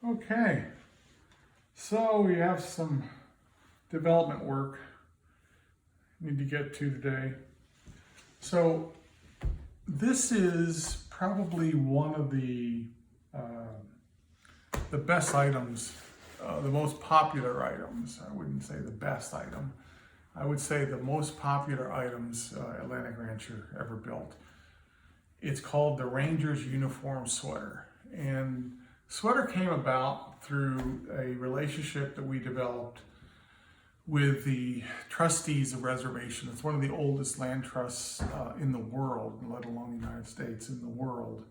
Okay, so we have some development work we need to get to today. So this is probably one of the best items, the most popular items. I wouldn't say the best item. I would say the most popular items Atlantic Rancher ever built. It's called the Ranger's Uniform Sweater. And sweater came about through a relationship that we developed with the Trustees of Reservations. It's one of the oldest land trusts in the world, let alone the United States, in the world.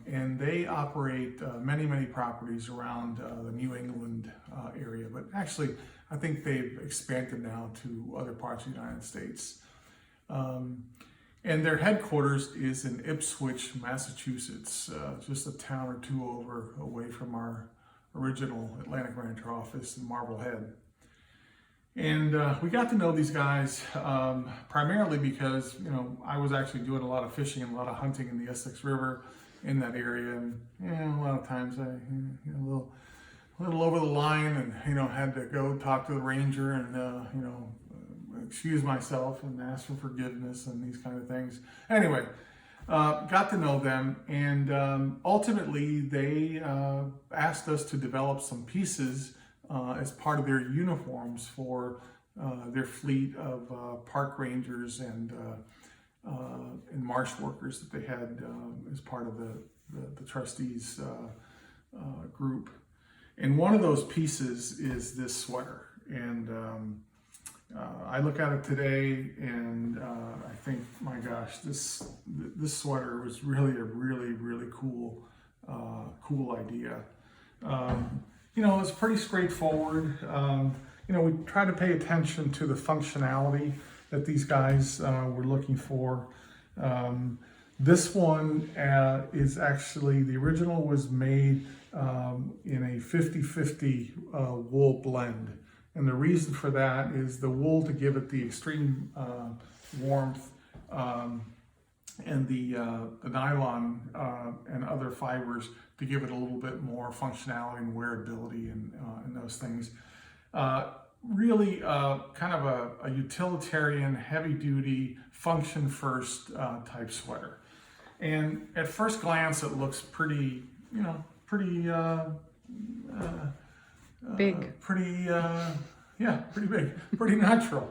And they operate many, many properties around the New England area. But actually, I think they've expanded now to other parts of the United States. And their headquarters is in Ipswich, Massachusetts, just a town or two away from our original Atlantic Rancher office in Marblehead. And we got to know these guys primarily because, I was actually doing a lot of fishing and a lot of hunting in the Essex River in that area. And, a lot of times I, a little over the line and, had to go talk to the ranger and, excuse myself and ask for forgiveness and these kind of things. Anyway, got to know them, and ultimately they asked us to develop some pieces as part of their uniforms for their fleet of park rangers and marsh workers that they had as part of the trustees group. And one of those pieces is this sweater. And I look at it today and I think, my gosh, this sweater was really a really cool idea. It's pretty straightforward. We try to pay attention to the functionality that these guys were looking for. This one is actually, the original was made in a 50-50 wool blend. And the reason for that is the wool to give it the extreme warmth, and the nylon and other fibers to give it a little bit more functionality and wearability and those things. Really kind of a utilitarian, heavy-duty, function-first type sweater. And at first glance, it looks pretty big. Pretty big, pretty natural.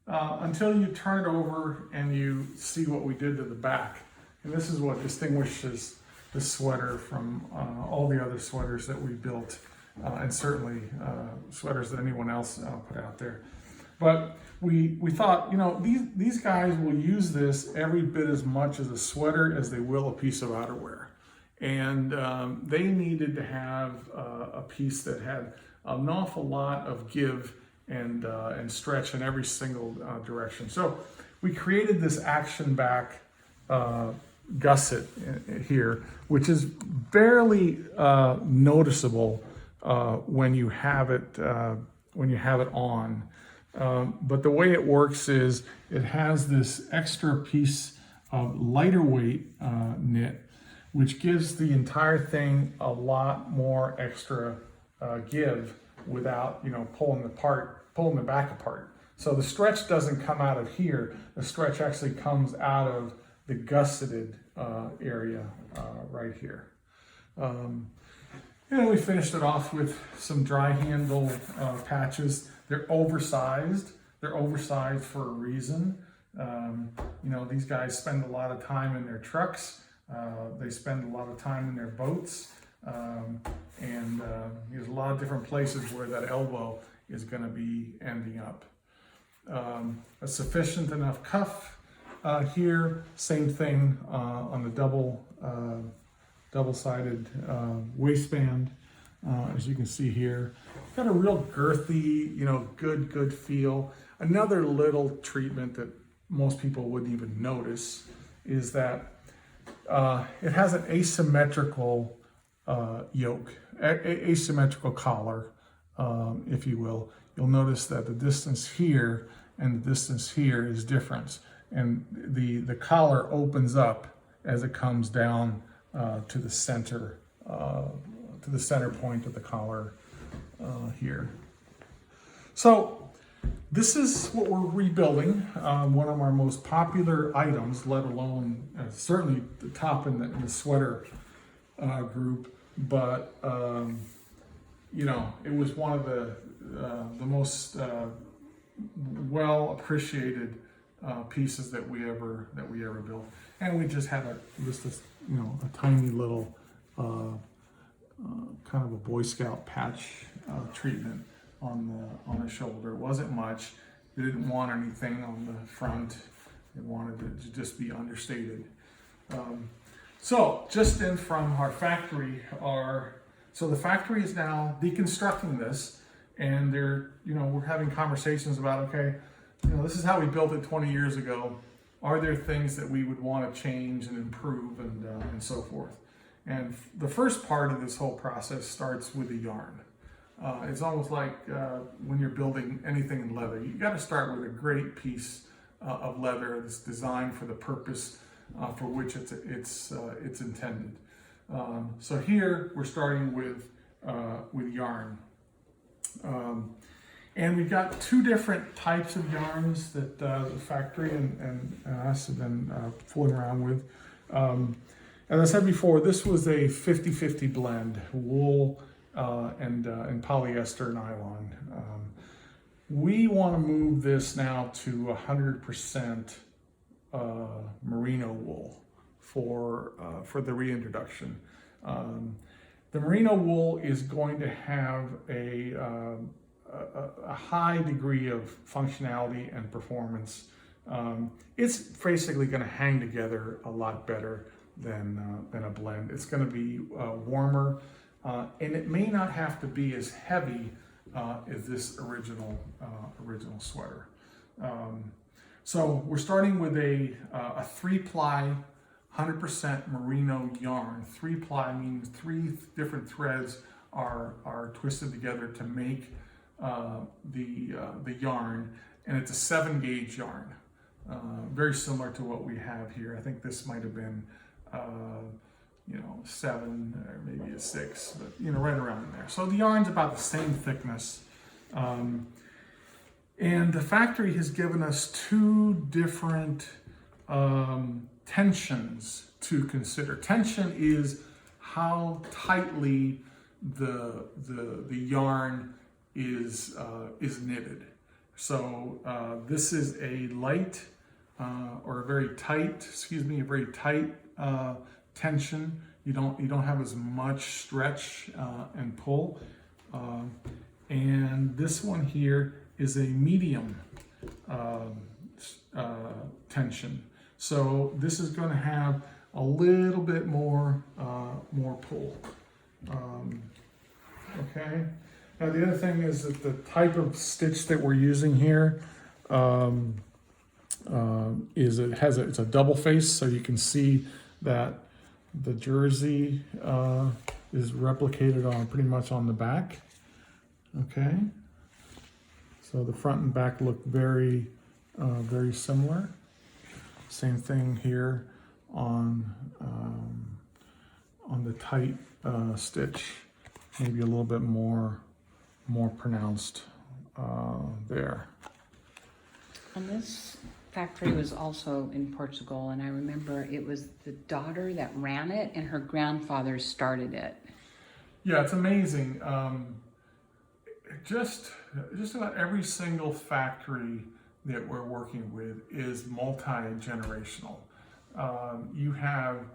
Until you turn it over and you see what we did to the back. And this is what distinguishes this sweater from all the other sweaters that we built, and certainly sweaters that anyone else put out there. But we thought, these guys will use this every bit as much as a sweater as they will a piece of outerwear. And they needed to have a piece that had an awful lot of give and stretch in every single direction. So we created this action back gusset here, which is barely noticeable when you have it on. But the way it works is it has this extra piece of lighter weight knit, which gives the entire thing a lot more extra give without, pulling the back apart. So the stretch doesn't come out of here. The stretch actually comes out of the gusseted area right here. We finished it off with some DryHandle patches. They're oversized. They're oversized for a reason. These guys spend a lot of time in their trucks. They spend a lot of time in their boats, and there's a lot of different places where that elbow is going to be ending up. A sufficient enough cuff here, same thing on the double-sided waistband, as you can see here. Got a real girthy, good feel. Another little treatment that most people wouldn't even notice is that it has an asymmetrical yoke, asymmetrical collar, if you will. You'll notice that the distance here and the distance here is different, and the collar opens up as it comes down to the center point of the collar here. So this is what we're rebuilding. One of our most popular items, let alone certainly the top in the sweater group, but you know, it was one of the most well appreciated pieces that we ever built, and we just had this you know, a tiny little kind of a Boy Scout patch treatment on the shoulder. It wasn't much. They didn't want anything on the front. They wanted it to just be understated. So just in from our factory, so the factory is now deconstructing this, and we're having conversations about, okay, this is how we built it 20 years ago. Are there things that we would want to change and improve and so forth? And the first part of this whole process starts with the yarn. It's almost like when you're building anything in leather, you got to start with a great piece of leather that's designed for the purpose for which it's intended. So here we're starting with yarn. And we've got two different types of yarns that the factory and us have been fooling around with. As I said before, this was a 50-50 blend, wool and polyester nylon. We want to move this now to 100% merino wool for the reintroduction. The merino wool is going to have a high degree of functionality and performance. It's basically going to hang together a lot better than a blend. It's going to be warmer, and it may not have to be as heavy as this original sweater. So we're starting with a 3-ply 100% merino yarn. 3-ply means 3 different threads are twisted together to make the yarn, and it's a 7-gauge yarn, very similar to what we have here. I think this might have been 7 or maybe a 6, but right around there. So the yarn's about the same thickness, and the factory has given us 2 different tensions to consider. Tension is how tightly the yarn is knitted. So this is a light or a very tight tension. You don't have as much stretch and pull. And this one here is a medium tension. So this is going to have a little bit more pull. Okay. Now the other thing is that the type of stitch that we're using here it's a double face, so you can see that the jersey is replicated on pretty much on the back. Okay. So the front and back look very similar. Same thing here on the tight stitch, maybe a little bit more pronounced there. And this factory was also in Portugal, and I remember it was the daughter that ran it, and her grandfather started it. Yeah, it's amazing. Just about every single factory that we're working with is multi-generational. You have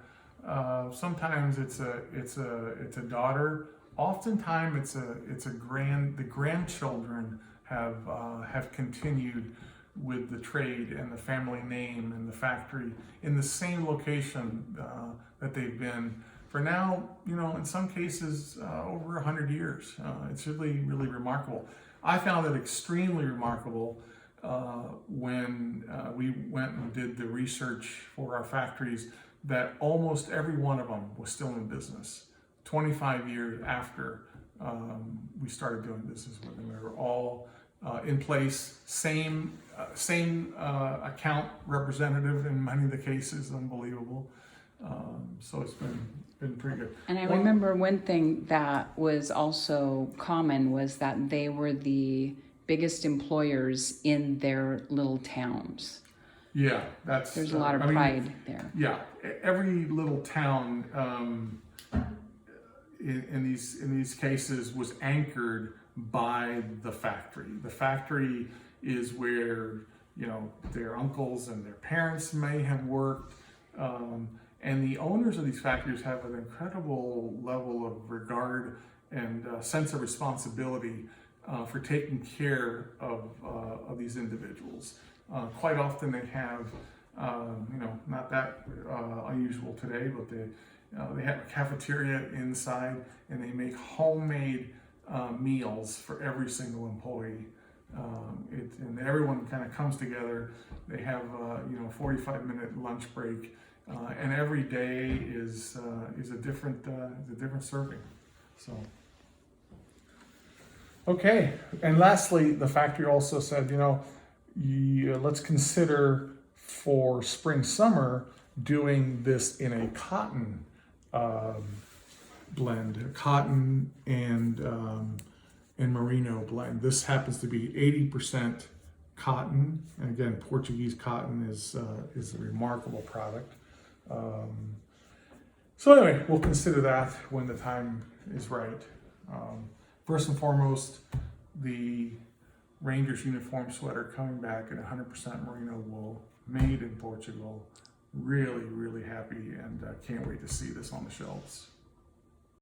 sometimes it's a daughter. Oftentimes the grandchildren have continued with the trade and the family name and the factory in the same location that they've been for now, in some cases over 100 years. It's really remarkable. I found it extremely remarkable when we went and did the research for our factories, that almost every one of them was still in business 25 years after we started doing business with them. They were all in place, same account representative in many of the cases. Unbelievable. So it's been been pretty good. And I remember one thing that was also common was that they were the biggest employers in their little towns. Yeah, There's a lot of pride there. Yeah, every little town in these cases was anchored by the factory. The factory is where, you know, their uncles and their parents may have worked, and the owners of these factories have an incredible level of regard and sense of responsibility for taking care of these individuals. Quite often they have, you know, not that unusual today, but they have a cafeteria inside, and they make homemade meals for every single employee. And everyone kind of comes together. They have you know, 45-minute lunch break, and every day is a different serving. So. Okay, and lastly, the factory also said, you know, let's consider for spring summer doing this in a cotton blend, cotton and merino blend. This happens to be 80% cotton, and again, Portuguese cotton is a remarkable product. So anyway, we'll consider that when the time is right. First and foremost, the Rangers uniform sweater coming back in 100% merino wool, made in Portugal. Really, really happy, and can't wait to see this on the shelves.